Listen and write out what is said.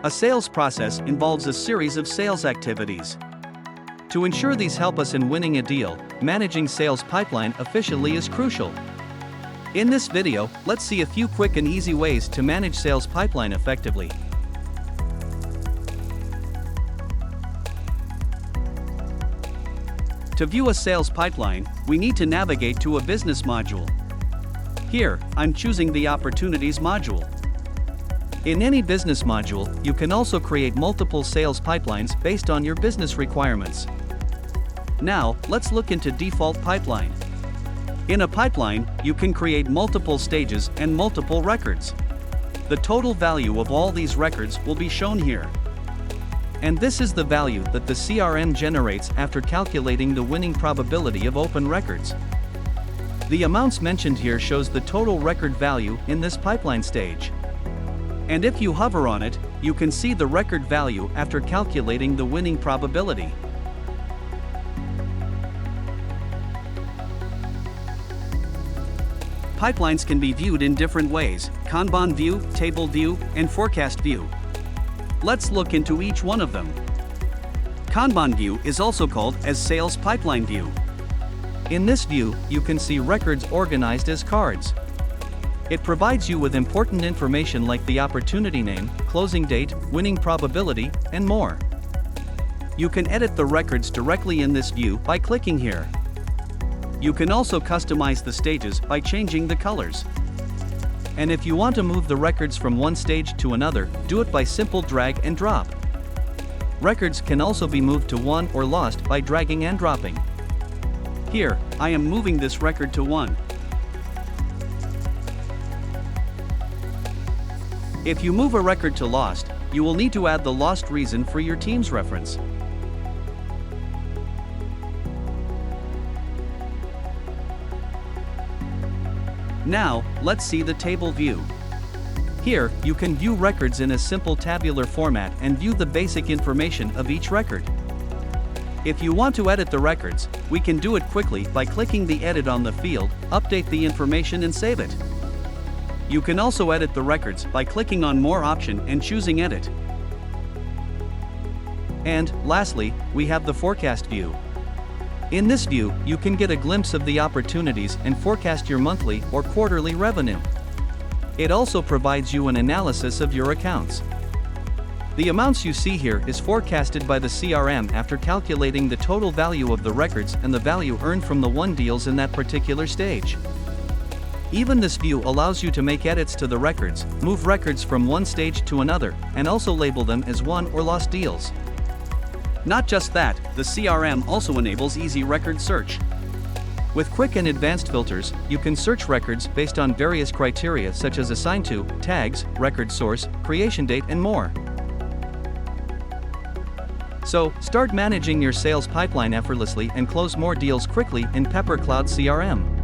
A sales process involves a series of sales activities. To ensure these help us in winning a deal, managing sales pipeline efficiently is crucial. In this video, let's see a few quick and easy ways to manage sales pipeline effectively. To view a sales pipeline, we need to navigate to a business module. Here, I'm choosing the Opportunities module. In any business module, you can also create multiple sales pipelines based on your business requirements. Now, let's look into Default Pipeline. In a pipeline, you can create multiple stages and multiple records. The total value of all these records will be shown here. And this is the value that the CRM generates after calculating the winning probability of open records. The amounts mentioned here shows the total record value in this pipeline stage. And if you hover on it, you can see the record value after calculating the winning probability. Pipelines can be viewed in different ways: Kanban view, table view, and forecast view. Let's look into each one of them. Kanban view is also called as Sales Pipeline View. In this view, you can see records organized as cards. It provides you with important information like the opportunity name, closing date, winning probability, and more. You can edit the records directly in this view by clicking here. You can also customize the stages by changing the colors. And if you want to move the records from one stage to another, do it by simple drag and drop. Records can also be moved to one or lost by dragging and dropping. Here, I am moving this record to 1. If you move a record to lost, you will need to add the lost reason for your team's reference. Now, let's see the table view. Here, you can view records in a simple tabular format and view the basic information of each record. If you want to edit the records, we can do it quickly by clicking the Edit on the field, update the information and save it. You can also edit the records by clicking on More option and choosing Edit. And, lastly, we have the Forecast view. In this view, you can get a glimpse of the opportunities and forecast your monthly or quarterly revenue. It also provides you an analysis of your accounts. The amounts you see here is forecasted by the CRM after calculating the total value of the records and the value earned from the won deals in that particular stage. Even this view allows you to make edits to the records, move records from one stage to another, and also label them as won or lost deals. Not just that, the CRM also enables easy record search. With quick and advanced filters, you can search records based on various criteria such as assigned to, tags, record source, creation date, and more. So, start managing your sales pipeline effortlessly and close more deals quickly in Pepper Cloud CRM.